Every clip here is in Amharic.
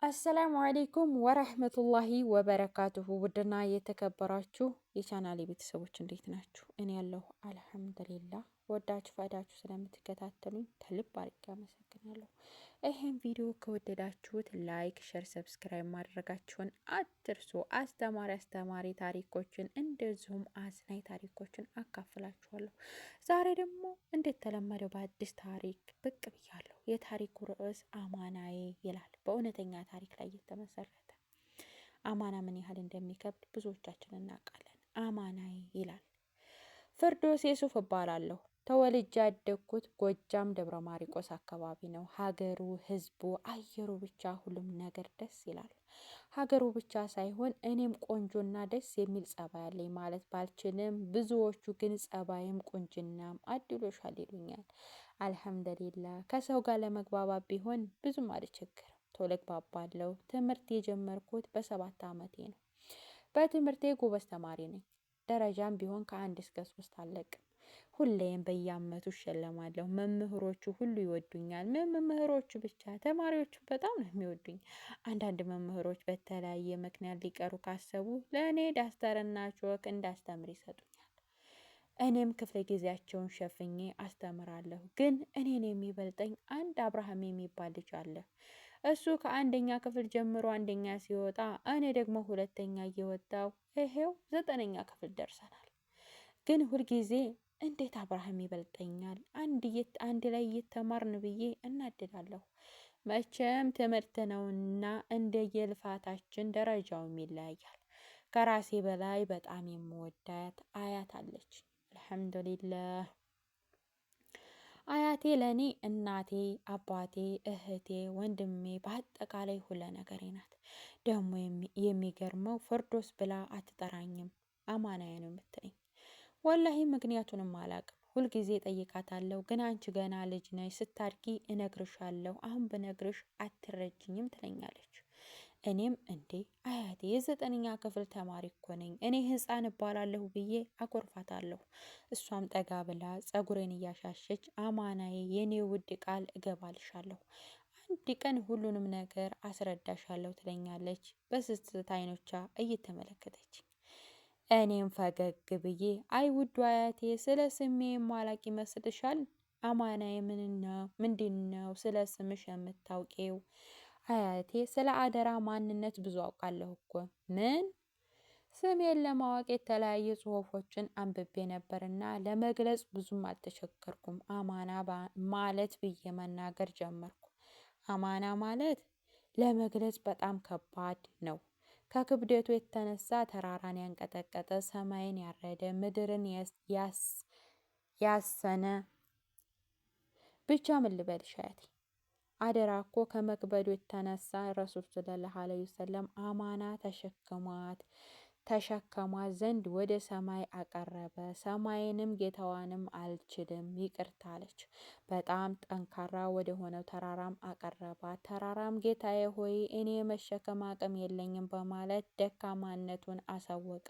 አሰላሙ አሌይኩም ወረህመቱላሂ ወበረካቱሁ። ውድና የተከበራችሁ የቻናሌ ቤተሰቦች እንዴት ናችሁ? እኔ ያለሁ አልሐምዱሊላህ። ወዳችሁ ፈዳችሁ ስለምትከታተሉኝ ከልብ አድርጌ አመሰግናለሁ። ይህን ቪዲዮ ከወደዳችሁት ላይክ፣ ሸር፣ ሰብስክራይብ ማድረጋችሁን አትርሱ። አስተማሪ ታሪኮችን እንደዚሁም አዝናኝ ታሪኮችን አካፍላችኋለሁ። ዛሬ ደግሞ እንደተለመደው በአዲስ ታሪክ ብቅ ብያለሁ። የታሪኩ ርዕስ አማናዬ ይላል። በእውነተኛ ታሪክ ላይ የተመሰረተ አማና ምን ያህል እንደሚከብድ ብዙዎቻችን እናውቃለን። አማናዬ ይላል። ፍርዶስ የሱፍ እባላለሁ። ተወልጄ ያደግኩት ጎጃም ደብረ ማርቆስ አካባቢ ነው። ሀገሩ፣ ህዝቡ፣ አየሩ ብቻ ሁሉም ነገር ደስ ይላል። ሀገሩ ብቻ ሳይሆን እኔም ቆንጆና ደስ የሚል ጸባይ አለኝ ማለት ባልችልም፣ ብዙዎቹ ግን ጸባይም ቁንጅናም አድሎሻል ይሉኛል። አልሐምዱሊላህ። ከሰው ጋር ለመግባባት ቢሆን ብዙም አልቸግርም። ቶሎ እግባባለሁ። ትምህርት የጀመርኩት በ7 ዓመቴ ነው። በትምህርቴ ጎበዝ ተማሪ ነኝ። ደረጃም ቢሆን ከ1 እስከ 3 አለቅም። ሁሌም በየአመቱ እሸለማለሁ። መምህሮቹ ሁሉ ይወዱኛል። መምህሮቹ ብቻ ተማሪዎቹ በጣም ነው የሚወዱኝ። አንዳንድ መምህሮች በተለያየ ምክንያት ሊቀሩ ካሰቡ ለእኔ ዳስተርና ቾክ እንዳስተምር ይሰጡኛል። እኔም ክፍለ ጊዜያቸውን ሸፍኜ አስተምራለሁ። ግን እኔን የሚበልጠኝ አንድ አብርሃም የሚባል ልጅ አለ። እሱ ከ1ኛ ክፍል ጀምሮ 1ኛ ሲወጣ፣ እኔ ደግሞ 2ኛ እየወጣው ይሄው 9ኛ ክፍል ደርሰናል። ግን ሁልጊዜ እንዴት አብርሃም ይበልጠኛል አንድ ላይ እየተማርን ብዬ እናድዳለሁ። መቼም ትምህርት ነውና እንደየልፋታችን ደረጃውም ይለያያል። ከራሴ በላይ በጣም የምወዳት አያት አለች። አልሐምዱሊላህ። አያቴ ለኔ እናቴ፣ አባቴ፣ እህቴ፣ ወንድሜ በአጠቃላይ ሁለ ነገሬ ናት። ደግሞ የሚገርመው ፍርዶስ ብላ አትጠራኝም፣ አማናዬ ነው የምትለኝ። ወላሂ ምክንያቱንም አላቅም። ሁልጊዜ ጠይቃታለሁ። ግን አንቺ ገና ልጅ ነሽ፣ ስታድጊ እነግርሻለሁ፣ አሁን ብነግርሽ አትረጅኝም ትለኛለች። እኔም እንዴ አያቴ የ9ኛ ክፍል ተማሪ እኮ ነኝ፣ እኔ ህፃን እባላለሁ ብዬ አኮርፋታለሁ። እሷም ጠጋ ብላ ጸጉሬን እያሻሸች አማናዬ የኔ ውድ ቃል እገባልሻለሁ፣ አንድ ቀን ሁሉንም ነገር አስረዳሻለሁ ትለኛለች፣ በስስት አይኖቿ እየተመለከተች። እኔም ፈገግ ብዬ አይ ውዱ አያቴ ስለ ስሜ የማላቅ ይመስልሻል? አማናዬ ምንድን ነው ስለ ስምሽ የምታውቂው? አያቴ ስለ አደራ ማንነት ብዙ አውቃለሁ እኮ። ምን? ስሜን ለማወቅ የተለያዩ ጽሁፎችን አንብቤ ነበርና ለመግለጽ ብዙም አልተቸገርኩም። አማና ማለት ብዬ መናገር ጀመርኩ። አማና ማለት ለመግለጽ በጣም ከባድ ነው። ከክብደቱ የተነሳ ተራራን ያንቀጠቀጠ፣ ሰማይን ያረደ፣ ምድርን ያሰነ፣ ብቻ ምን ልበልሽ አያቴ። አደራ እኮ ከመክበዱ የተነሳ ረሱል ሰለላሁ ዐለይሂ ወሰለም አማና ተሸከሟት ዘንድ ወደ ሰማይ አቀረበ። ሰማይንም ጌታዋንም አልችልም ይቅርታ አለች። በጣም ጠንካራ ወደ ሆነው ተራራም አቀረባት። ተራራም ጌታዬ ሆይ እኔ የመሸከም አቅም የለኝም በማለት ደካማነቱን አሳወቀ።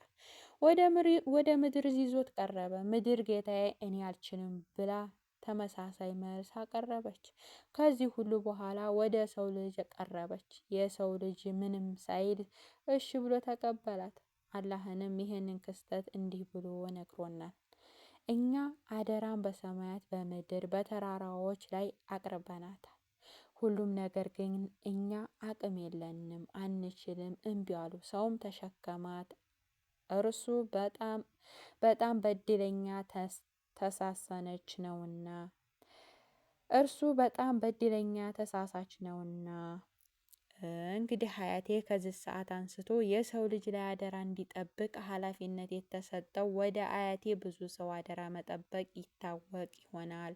ወደ ምድር ይዞት ቀረበ። ምድር ጌታዬ እኔ አልችልም ብላ ተመሳሳይ መልስ አቀረበች። ከዚህ ሁሉ በኋላ ወደ ሰው ልጅ ቀረበች። የሰው ልጅ ምንም ሳይል እሺ ብሎ ተቀበላት። አላህንም ይህንን ክስተት እንዲህ ብሎ ነግሮናል። እኛ አደራን በሰማያት በምድር በተራራዎች ላይ አቅርበናታል። ሁሉም ነገር ግን እኛ አቅም የለንም፣ አንችልም፣ እምቢ አሉ። ሰውም ተሸከማት። እርሱ በጣም በድለኛ ተሳሳች ነውና። እንግዲህ ሀያቴ ከዚህ ሰዓት አንስቶ የሰው ልጅ ላይ አደራ እንዲጠብቅ ኃላፊነት የተሰጠው ወደ አያቴ ብዙ ሰው አደራ መጠበቅ ይታወቅ ይሆናል።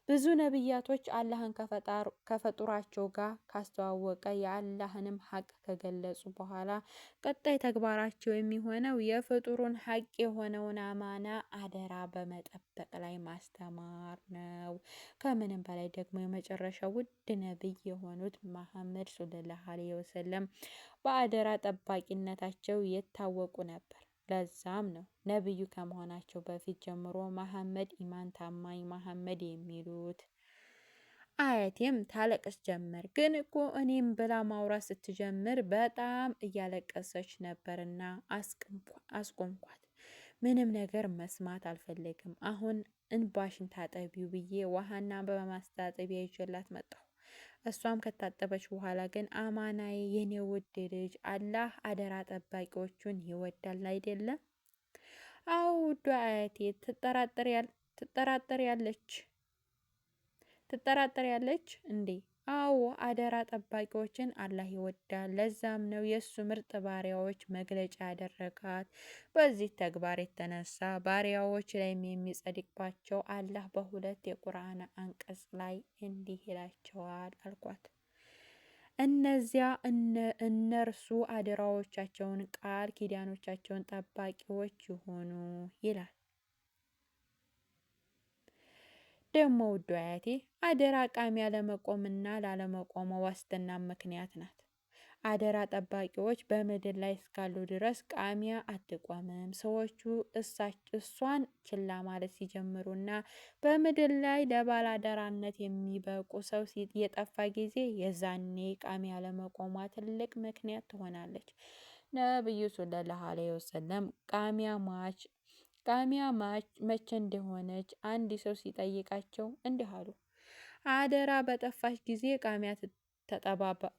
ብዙ ነቢያቶች አላህን ከፈጡራቸው ጋር ካስተዋወቀ የአላህንም ሀቅ ከገለጹ በኋላ ቀጣይ ተግባራቸው የሚሆነው የፍጡሩን ሀቅ የሆነውን አማና አደራ በመጠበቅ ላይ ማስተማር ነው። ከምንም በላይ ደግሞ የመጨረሻው ውድ ነቢይ የሆኑት መሐመድ ሰለላሁ ዐለይሂ ወሰለም በአደራ ጠባቂነታቸው የታወቁ ነበር። ለዛም ነው ነቢዩ ከመሆናቸው በፊት ጀምሮ መሐመድ ኢማን፣ ታማኝ መሐመድ የሚሉት። አያቴም ታለቅስ ጀመር። ግን እኮ እኔም ብላ ማውራት ስትጀምር በጣም እያለቀሰች ነበርና አስቆምኳት። ምንም ነገር መስማት አልፈለግም። አሁን እንባሽን ታጠቢው ብዬ ውሃና በማስታጠቢያ ይዤላት መጣሁ። እሷም ከታጠበች በኋላ ግን አማናዬ የኔ ውድ ልጅ አላህ አደራ ጠባቂዎቹን ይወዳል አይደለም? አዎ ውዷ አያቴ ትጠራጠሪያለች እንዴ? አዎ አደራ ጠባቂዎችን አላህ ይወዳል። ለዛም ነው የእሱ ምርጥ ባሪያዎች መግለጫ ያደረጋት። በዚህ ተግባር የተነሳ ባሪያዎች ላይም የሚጸድቅባቸው አላህ በሁለት የቁርአን አንቀጽ ላይ እንዲህ ይላቸዋል አልኳት። እነዚያ እነርሱ አደራዎቻቸውን ቃል ኪዳኖቻቸውን ጠባቂዎች ይሆኑ ይላል። ደግሞ ውዱ አያቴ አደራ ቃሚያ ለመቆምና ላለመቆሟ ዋስትና ምክንያት ናት። አደራ ጠባቂዎች በምድር ላይ እስካሉ ድረስ ቃሚያ አትቆምም። ሰዎቹ እሷን ችላ ማለት ሲጀምሩና በምድር ላይ ለባላደራነት የሚበቁ ሰው የጠፋ ጊዜ የዛኔ ቃሚያ ለመቆሟ ትልቅ ምክንያት ትሆናለች። ነብዩ ሰለላሁ ዐለይሂ ወሰለም ቃሚያ መቼ እንደሆነች አንድ ሰው ሲጠይቃቸው እንዲህ አሉ። አደራ በጠፋች ጊዜ ቃሚያ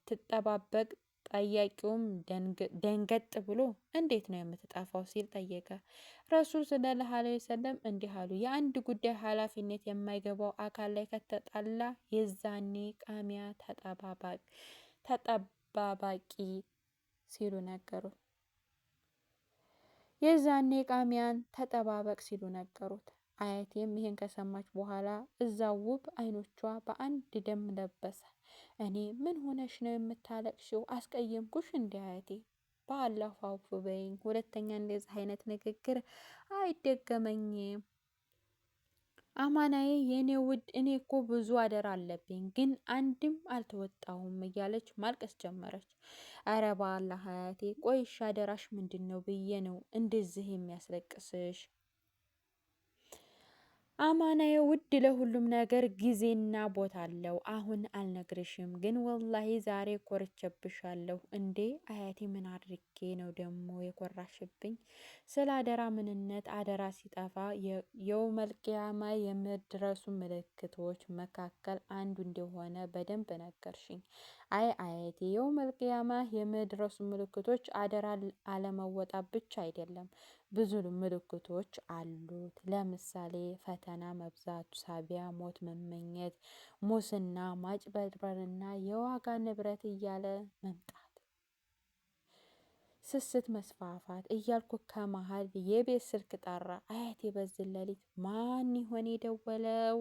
ትጠባበቅ። ጠያቂውም ደንገጥ ብሎ እንዴት ነው የምትጠፋው ሲል ጠየቀ። ረሱል ሰለላሁ ዐለይሂ ወሰለም እንዲህ አሉ። የአንድ ጉዳይ ኃላፊነት የማይገባው አካል ላይ ከተጣላ የዛኔ ቃሚያ ተጠባባቂ ሲሉ ነገሩት። የዛኔ ቃሚያን ተጠባበቅ ሲሉ ነገሩት። አያቴም ይሄን ከሰማች በኋላ እዛው ውብ አይኖቿ በአንድ ደም ለበሰ። እኔ ምን ሆነሽ ነው የምታለቅሽው? አስቀየምኩሽ እንዴ አያቴ? በአላህ አውፍ በይኝ። ሁለተኛ እንደዚህ አይነት ንግግር አይደገመኝም። አማናዬ የኔ ውድ፣ እኔ እኮ ብዙ አደራ አለብኝ ግን አንድም አልተወጣሁም እያለች ማልቀስ ጀመረች። አረ በአላህ አያቴ ቆይሽ አደራሽ ምንድን ነው ብዬ ነው እንደዚህ የሚያስለቅስሽ? አማናዬ ውድ፣ ለሁሉም ነገር ጊዜና ቦታ አለው። አሁን አልነግርሽም፣ ግን ወላሂ ዛሬ ኮርቼብሻለሁ። እንዴ አያቴ ምን አድርጌ ነው ደግሞ የኮራሽብኝ? ስለ አደራ ምንነት፣ አደራ ሲጠፋ የውመል ቂያማ የመድረሱ ምልክቶች መካከል አንዱ እንደሆነ በደንብ ነገርሽኝ። አይ አያቴ፣ የውመል ቂያማ የመድረሱ ምልክቶች አደራ አለመወጣት ብቻ አይደለም፣ ብዙ ምልክቶች አሉት። ለምሳሌ ፈተና መብዛቱ፣ ሳቢያ ሞት መመኘት፣ ሙስና፣ ማጭበርበርና የዋጋ ንብረት እያለ መምጣት፣ ስስት መስፋፋት እያልኩ ከመሀል የቤት ስልክ ጠራ። አያቴ በዚህ ሌሊት ማን ይሆን የደወለው?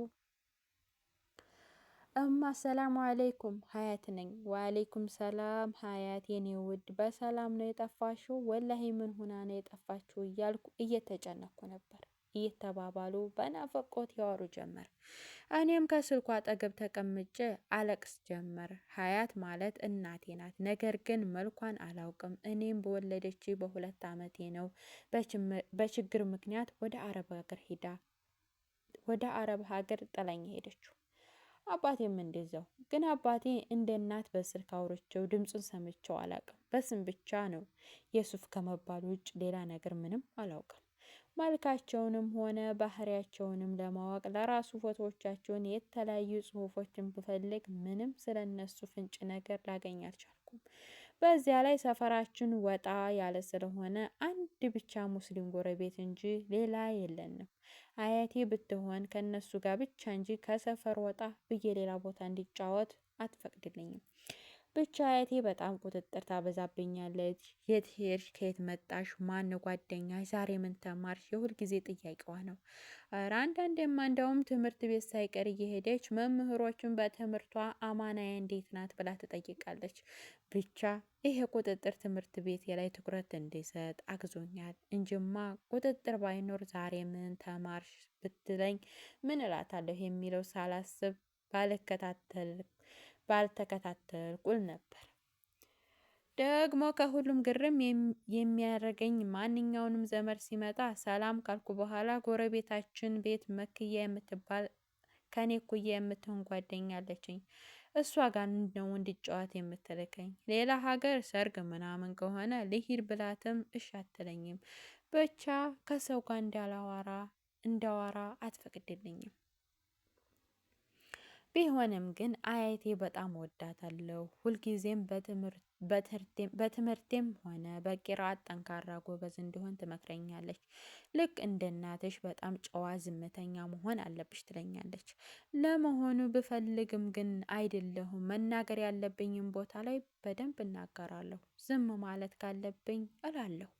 ሰላሙ አለይኩም ሀያት ነኝ። ወአለይኩም ሰላም ሀያት የኔ ውድ፣ በሰላም ነው የጠፋሽው? ወላሂ ምን ሁና ነው የጠፋችው እያልኩ እየተጨነኩ ነበር እየተባባሉ በናፍቆት ያወሩ ጀመር። እኔም ከስልኩ አጠገብ ተቀምጬ አለቅስ ጀመር። ሀያት ማለት እናቴ ናት። ነገር ግን መልኳን አላውቅም። እኔም በወለደች በ2 ዓመቴ ነው በችግር ምክንያት ወደ አረብ ሀገር ጥላኝ ሄደችው። አባቴም እንደዛው። ግን አባቴ እንደ እናት በስልክ አውርቼው ድምፁን ሰምቼው አላውቅም። በስም ብቻ ነው። የሱፍ ከመባል ውጭ ሌላ ነገር ምንም አላውቅም። መልካቸውንም ሆነ ባህሪያቸውንም ለማወቅ ለራሱ ፎቶዎቻቸውን፣ የተለያዩ ጽሁፎችን ብፈልግ ምንም ስለነሱ ፍንጭ ነገር ላገኝ አልቻልኩም። በዚያ ላይ ሰፈራችን ወጣ ያለ ስለሆነ አንድ ብቻ ሙስሊም ጎረቤት እንጂ ሌላ የለንም። አያቴ ብትሆን ከነሱ ጋር ብቻ እንጂ ከሰፈር ወጣ ብዬ ሌላ ቦታ እንዲጫወት አትፈቅድልኝም። ብቻ አያቴ በጣም ቁጥጥር ታበዛብኛለች። የት ሄድሽ? ከየት መጣሽ? ማን ጓደኛሽ? ዛሬ ምን ተማርሽ? የሁል ጊዜ ጥያቄዋ ነው። ኧረ አንዳንዴማ እንደውም ትምህርት ቤት ሳይቀር እየሄደች መምህሮችን በትምህርቷ አማናዬ እንዴት ናት ብላ ትጠይቃለች። ብቻ ይሄ ቁጥጥር ትምህርት ቤት ላይ ትኩረት እንዲሰጥ አግዞኛል እንጂማ ቁጥጥር ባይኖር ዛሬ ምን ተማርሽ ብትለኝ ምን እላታለሁ የሚለው ሳላስብ ባልተከታተልኩል ነበር። ደግሞ ከሁሉም ግርም የሚያደርገኝ ማንኛውንም ዘመድ ሲመጣ ሰላም ካልኩ በኋላ ጎረቤታችን ቤት መክያ የምትባል ከኔ እኩያ የምትሆን ጓደኛ አለችኝ። እሷ ጋር ነው እንድጫወት የምትልከኝ። ሌላ ሀገር ሰርግ ምናምን ከሆነ ልሂድ ብላትም እሺ አትለኝም። ብቻ ከሰው ጋር እንዳወራ አትፈቅድልኝም። ቢሆንም ግን አያቴ በጣም ወዳታለሁ። ሁልጊዜም በትምህርቴም ሆነ በቂራአት ጠንካራ ጎበዝ እንዲሆን ትመክረኛለች። ልክ እንደ እናትሽ በጣም ጨዋ ዝምተኛ መሆን አለብሽ ትለኛለች። ለመሆኑ ብፈልግም ግን አይደለሁም። መናገር ያለብኝም ቦታ ላይ በደንብ እናገራለሁ። ዝም ማለት ካለብኝ እላለሁ።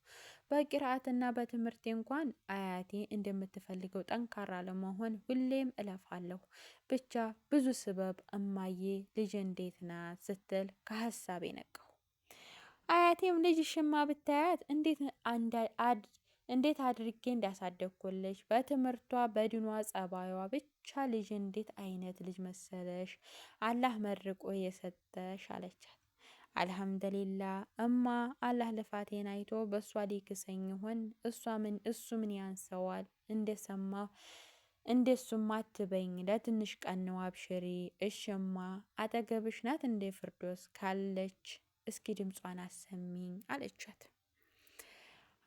በቂርአትና በትምህርቴ እንኳን አያቴ እንደምትፈልገው ጠንካራ ለመሆን ሁሌም እለፋለሁ። ብቻ ብዙ ስበብ እማዬ ልጅ እንዴት ናት ስትል ከሀሳቤ ነቃሁ። አያቴም ልጅሽማ ብታያት እንዴት አድርጌ እንዳሳደግኩልሽ በትምህርቷ በድኗ ጸባዩዋ ብቻ ልጅ እንዴት አይነት ልጅ መሰለሽ አላህ መርቆ የሰጠሽ አለቻት። አልሐምዱሊላ እማ አላህ ልፋቴን አይቶ በእሷ ሊክሰኝ ይሆን? እሱ ምን ያንሰዋል? እንደሱማ አትበኝ፣ ለትንሽ ቀን ነው አብሽሪ። እሽማ አጠገብሽ ናት እንደ ፍርዶስ ካለች እስኪ ድምጿን አሰሚኝ አለቻት።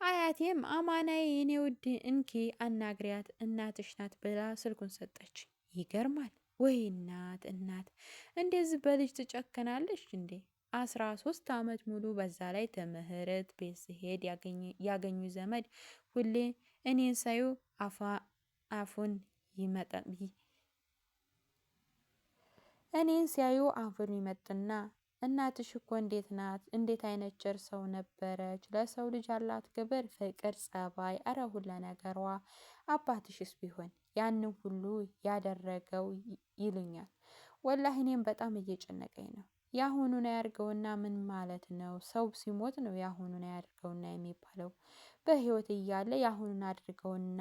አያቴም አማናዬ የኔ ውድ እንኪ አናግሪያት እናትሽ ናት ብላ ስልኩን ሰጠች። ይገርማል ወይ እናት እንደዚህ በልጅ ትጨክናለች እንዴ? 13 ዓመት ሙሉ በዛ ላይ ትምህርት ቤት ስሄድ ያገኙ ዘመድ ሁሌ እኔን ሳዩ አፉን ይመጥና እናትሽ እኮ እንዴት ናት? እንዴት አይነት ቸር ሰው ነበረች? ለሰው ልጅ ያላት ክብር፣ ፍቅር፣ ጸባይ፣ አረ ሁላ ነገሯ። አባትሽስ ቢሆን ያንን ሁሉ ያደረገው ይሉኛል። ወላሂ እኔም በጣም እየጨነቀኝ ነው። ያሁኑን ያርገውና ምን ማለት ነው? ሰው ሲሞት ነው ያሁኑን ያርገውና የሚባለው። በህይወት እያለ ያሁኑን አድርገውና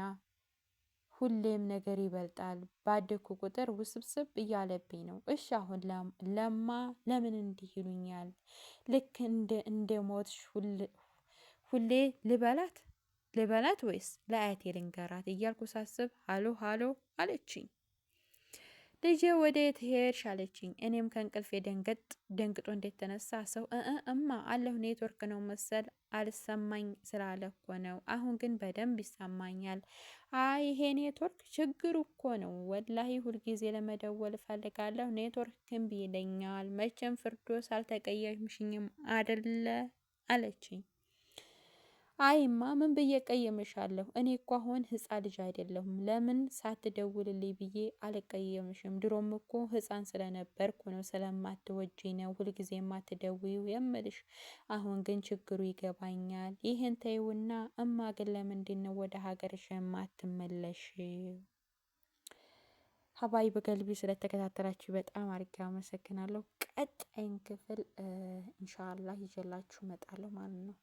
ሁሌም ነገር ይበልጣል። ባደኩ ቁጥር ውስብስብ እያለብኝ ነው። እሺ አሁን ለምን እንዲህ ይሉኛል? ልክ እንደ ሞትሽ ሁሌ ልበላት ወይስ ለአያቴ ልንገራት እያልኩ ሳስብ ሀሎ አለችኝ። ልጄ ወደ የት ሄድሽ አለችኝ። እኔም ከእንቅልፌ ደንግጦ እንዴት ተነሳ ሰው እማ አለሁ ኔትወርክ ነው መሰል አልሰማኝ ስላለ እኮ ነው። አሁን ግን በደንብ ይሰማኛል። አይ ይሄ ኔትወርክ ችግሩ እኮ ነው። ወላሂ ሁልጊዜ ለመደወል እፈልጋለሁ ኔትወርክ እምቢ ይለኛል። መቼም ፍርዶስ አልተቀየምሽኝም አደለ አለችኝ። አይማ ምን ብዬ ቀየምሻለሁ? እኔ እኮ አሁን ህፃን ልጅ አይደለሁም። ለምን ሳትደውልልኝ ብዬ አልቀየምሽም። ድሮም እኮ ህፃን ስለነበርኩ ነው፣ ስለማትወጂኝ ነው ሁልጊዜ የማትደውይው የምልሽ። አሁን ግን ችግሩ ይገባኛል። ይህን ተይውና እማ ግን ለምንድን ነው ወደ ሀገርሽ የማትመለሽ? ሀባይ በገልቢ ስለተከታተላችሁ በጣም አድርጌ አመሰግናለሁ። ቀጣይን ክፍል ኢንሻአላህ ይዤላችሁ እመጣለሁ ማለት ነው።